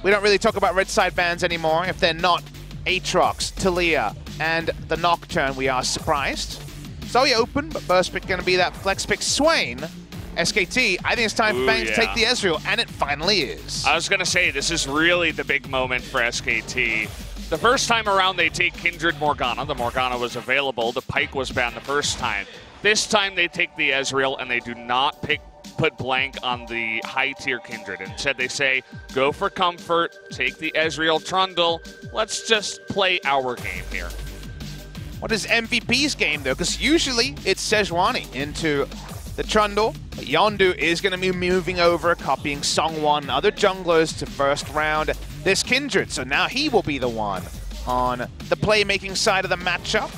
we don't really talk about red side bans anymore. If they're not Aatrox, Talia, and the Nocturne, we are surprised. Zoe open, but first pick going to be that flex pick Swain. SKT, I think it's time for Bang to take the Ezreal, and it finally is. I was going to say, this is really the big moment for SKT. The first time around, they take Kindred Morgana. The Morgana was available. The Pike was banned the first time. This time, they take the Ezreal, and they do not put blank on the high-tier Kindred. Instead, they say, go for comfort, take the Ezreal Trundle. Let's just play our game here. What is MVP's game, though? Because usually, it's Sejuani into the Trundle. But Yondu is going to be moving over, copying Songwon and other junglers to first round this Kindred. So now he will be the one on the playmaking side of the matchup.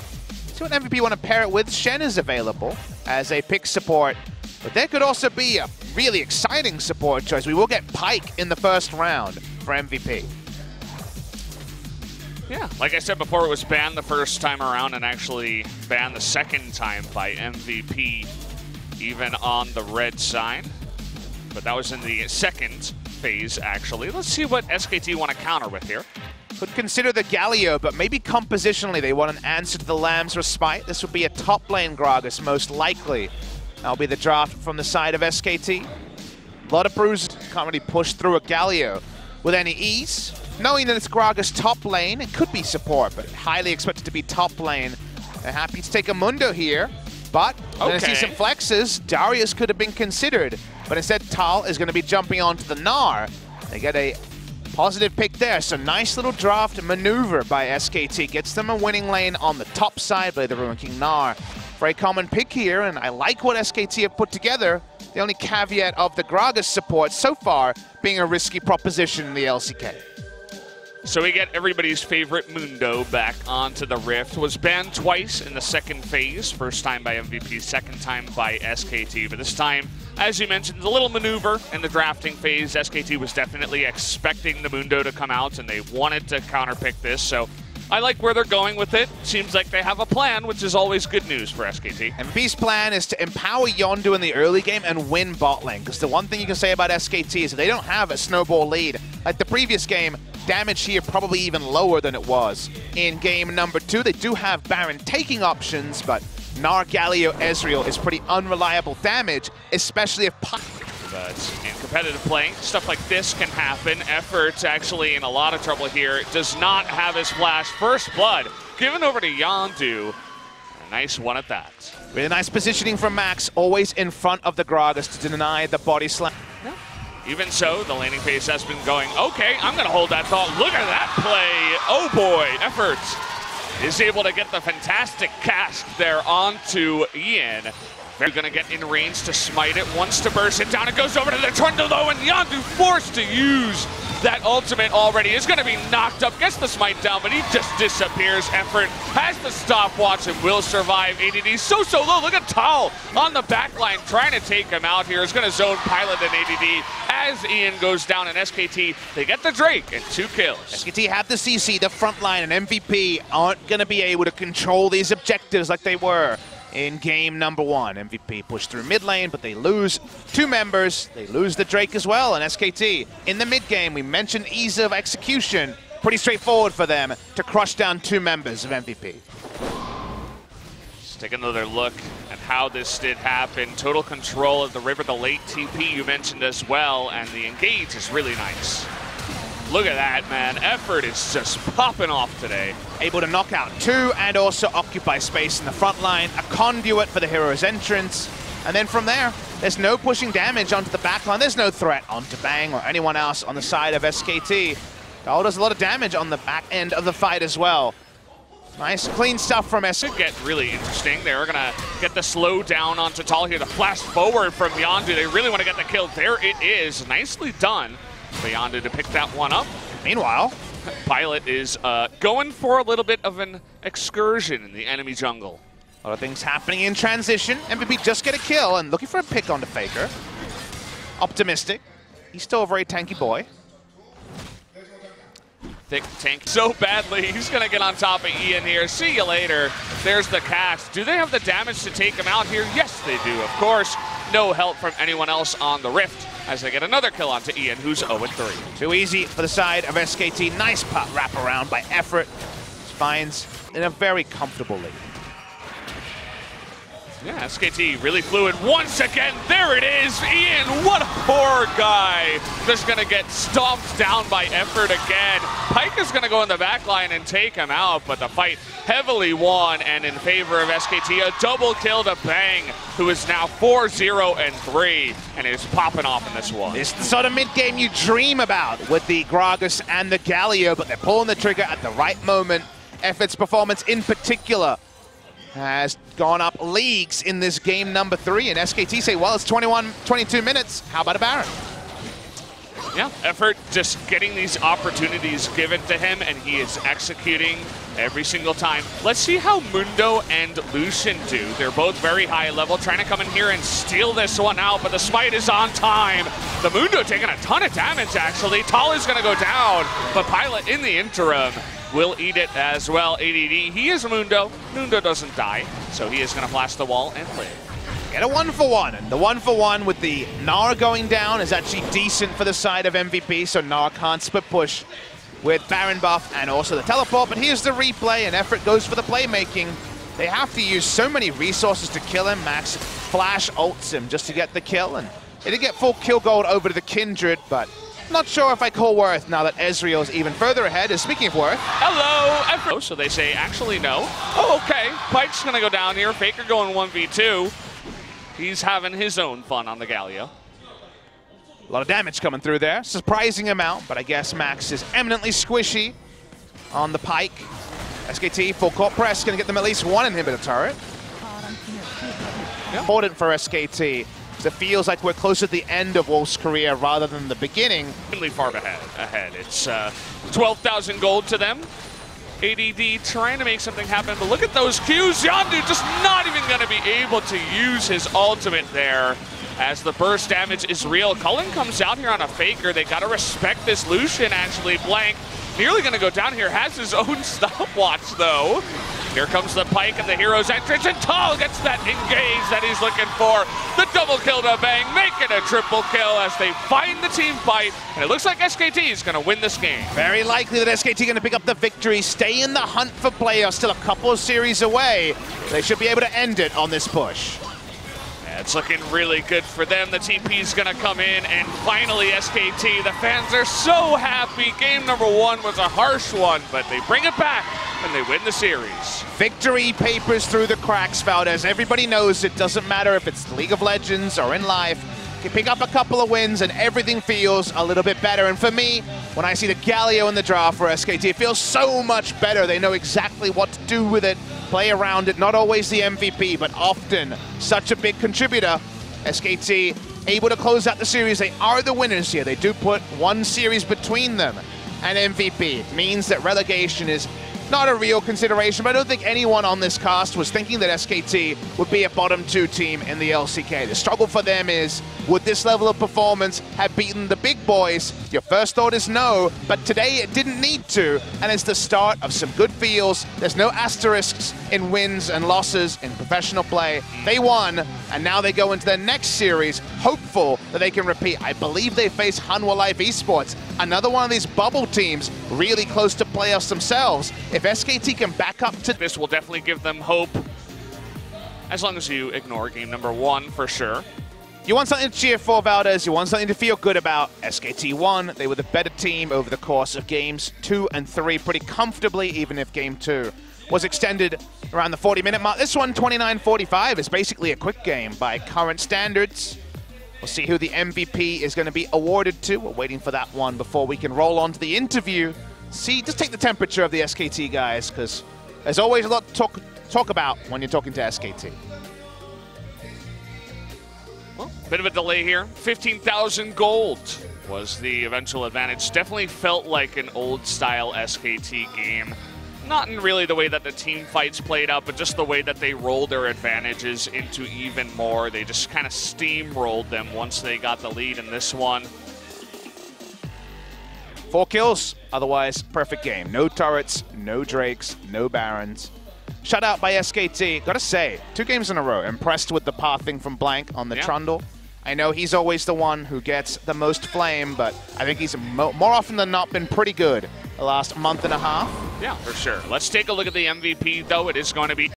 See what MVP want to pair it with. Shen is available as a pick support. But there could also be a really exciting support choice. We will get Pike in the first round for MVP. Yeah, like I said before, it was banned the first time around and actually banned the second time by MVP, even on the red side. But that was in the second phase, actually. Let's see what SKT want to counter with here. Could consider the Galio, but maybe compositionally they want an answer to the Lamb's Respite. This would be a top lane Gragas, most likely. That'll be the draft from the side of SKT. A lot of bruises. Can't really push through a Galio with any ease. Knowing that it's Gragas top lane, it could be support, but highly expected to be top lane. They're happy to take a Mundo here, but we're going to see some flexes. Darius could have been considered, but instead Tal is going to be jumping onto the Gnar. They get a positive pick there, so nice little draft maneuver by SKT. Gets them a winning lane on the top side by the Ruin King Gnar. Very common pick here, and I like what SKT have put together. The only caveat of the Gragas support so far being a risky proposition in the LCK. So we get everybody's favorite Mundo back onto the Rift. Was banned twice in the second phase. First time by MVP, second time by SKT. But this time, as you mentioned, a little maneuver in the drafting phase. SKT was definitely expecting the Mundo to come out, and they wanted to counterpick this. So I like where they're going with it. Seems like they have a plan, which is always good news for SKT. MVP's plan is to empower Yondu in the early game and win bot lane. Because the one thing you can say about SKT is that they don't have a snowball lead. Like the previous game, damage here probably even lower than it was in game number 2. They do have Baron taking options, but Gnar, Galio, Ezreal is pretty unreliable damage, especially if... But in competitive play, stuff like this can happen. Effort's actually in a lot of trouble here. Does not have his flash. First blood given over to Yondu. A nice one at that. Really nice positioning from Max, always in front of the Gragas to deny the body slam. Yeah. Even so, the laning phase has been going, okay, I'm going to hold that thought. Look at that play. Oh boy, Effort is able to get the fantastic cast there onto Ian. They're going to get in range to smite it. Wants to burst it down. It goes over to the Trundle though, and Yondu forced to use that ultimate already. Is going to be knocked up. Gets the smite down, but he just disappears. Effort has the stopwatch and will survive. ADD so low. Look at Tal on the back line trying to take him out here. Is going to zone pilot and ADD as Ian goes down, and SKT, they get the Drake and 2 kills. SKT have the CC, the front line, and MVP aren't going to be able to control these objectives like they were in game number 1. MVP pushed through mid lane, but they lose 2 members. They lose the Drake as well, and SKT in the mid game, we mentioned ease of execution. Pretty straightforward for them to crush down 2 members of MVP. Let's take another look at how this did happen. Total control of the river, the late TP you mentioned as well, and the engage is really nice. Look at that, man. Effort is just popping off today. Able to knock out 2 and also occupy space in the front line. A conduit for the hero's entrance. And then from there, there's no pushing damage onto the back line. There's no threat onto Bang or anyone else on the side of SKT. Tal does a lot of damage on the back end of the fight as well. Nice, clean stuff from SKT. Could get really interesting. They're going to get the slow down onto Tal here. The flash forward from Yondu. They really want to get the kill. There it is. Nicely done. Yondu to pick that one up. Meanwhile, Pilot is going for a little bit of an excursion in the enemy jungle. A lot of things happening in transition. MVP just get a kill and looking for a pick onto Faker. Optimistic. He's still a very tanky boy. Thick tank so badly. He's going to get on top of Ian here. See you later. There's the cast. Do they have the damage to take him out here? Yes, they do, of course. No help from anyone else on the Rift. as they get another kill onto Ian, who's 0-3. Too easy for the side of SKT. Nice putt wrap around by Effort. Finds in a very comfortable lead. Yeah, SKT really fluid once again. There it is. Ian, what a poor guy. Just going to get stomped down by Effort again. Pyke is going to go in the back line and take him out, but the fight heavily won and in favor of SKT. A double kill to Bang, who is now 4-0-3 and is popping off in this one. It's the sort of mid-game you dream about with the Gragas and the Galio, but they're pulling the trigger at the right moment. Effort's performance in particular has gone up leagues in this game number 3, and SKT say, well, it's 22 minutes. How about a Baron? Yeah, Effort just getting these opportunities given to him, and he is executing every single time. Let's see how Mundo and Lucian do. They're both very high level, trying to come in here and steal this one out, but the smite is on time. The Mundo taking a ton of damage, actually. Tal is going to go down, but Pilot in the interim will eat it as well. ADD, he is Mundo. Mundo doesn't die, so he is going to flash the wall and live. Get a 1-for-1, and the 1-for-1 with the Nara going down is actually decent for the side of MVP, so Nara can't split push with Baron buff and also the teleport, but here's the replay, and Effort goes for the playmaking. They have to use so many resources to kill him. Max flash ults him just to get the kill, and they did get full kill gold over to the Kindred, but not sure if I call worth now that Ezreal is even further ahead. And speaking of worth, hello, Effort. So they say, actually, no. Oh, okay. Pyke's going to go down here. Faker going 1v2. He's having his own fun on the Galio. A lot of damage coming through there. Surprising amount, but I guess Max is eminently squishy on the Pyke. SKT full court press, going to get them at least one inhibitor turret. Important for SKT. It feels like we're close at the end of Wolf's career rather than the beginning. Really far ahead. It's 12,000 gold to them. ADD trying to make something happen, but look at those Qs. Yondu just not even going to be able to use his ultimate there as the burst damage is real. Cullen comes out here on a Faker. They got to respect this. Lucian actually blank. Nearly going to go down here. Has his own stopwatch, though. Here comes the Pyke and the hero's entrance, and Tal gets that engage that he's looking for. The double kill to Bang, making a triple kill as they find the team fight, and it looks like SKT is going to win this game. Very likely that SKT going to pick up the victory, stay in the hunt for playoffs, still a couple of series away. They should be able to end it on this push. It's looking really good for them. The TP is going to come in, and finally SKT, the fans are so happy. Game number 1 was a harsh one, but they bring it back and they win the series. Victory papers through the cracks, Valdez. Everybody knows it doesn't matter if it's League of Legends or in life. You pick up a couple of wins and everything feels a little bit better. And for me, when I see the Galio in the draft for SKT, it feels so much better. They know exactly what to do with it, play around it. Not always the MVP, but often such a big contributor. SKT able to close out the series. They are the winners here. They do put one series between them and MVP. It means that relegation is not a real consideration, but I don't think anyone on this cast was thinking that SKT would be a bottom 2 team in the LCK. The struggle for them is, would this level of performance have beaten the big boys? Your first thought is no, but today it didn't need to, and it's the start of some good feels. There's no asterisks in wins and losses in professional play. They won, and now they go into their next series, hopeful that they can repeat. I believe they face Hanwha Life Esports, another one of these bubble teams really close to playoffs themselves. If SKT can back up to this, will definitely give them hope, as long as you ignore game number 1 for sure. You want something to cheer for, Valdez. You want something to feel good about. SKT won. They were the better team over the course of games 2 and 3 pretty comfortably, even if game 2 was extended around the 40-minute mark. This one, 29-45, is basically a quick game by current standards. We'll see who the MVP is going to be awarded to. We're waiting for that one before we can roll on to the interview. See, just take the temperature of the SKT guys, because there's always a lot to talk about when you're talking to SKT. Well, bit of a delay here. 15,000 gold was the eventual advantage. Definitely felt like an old-style SKT game. Not in really the way that the team fights played out, but just the way that they rolled their advantages into even more. They just kind of steamrolled them once they got the lead in this one. 4 kills, otherwise perfect game. No turrets, no Drakes, no Barons. Shut out by SKT. Gotta say, 2 games in a row. Impressed with the pathing from Blank on the Trundle. I know he's always the one who gets the most flame, but I think he's more often than not been pretty good the last month and a half. Yeah, for sure. Let's take a look at the MVP, though. It is going to be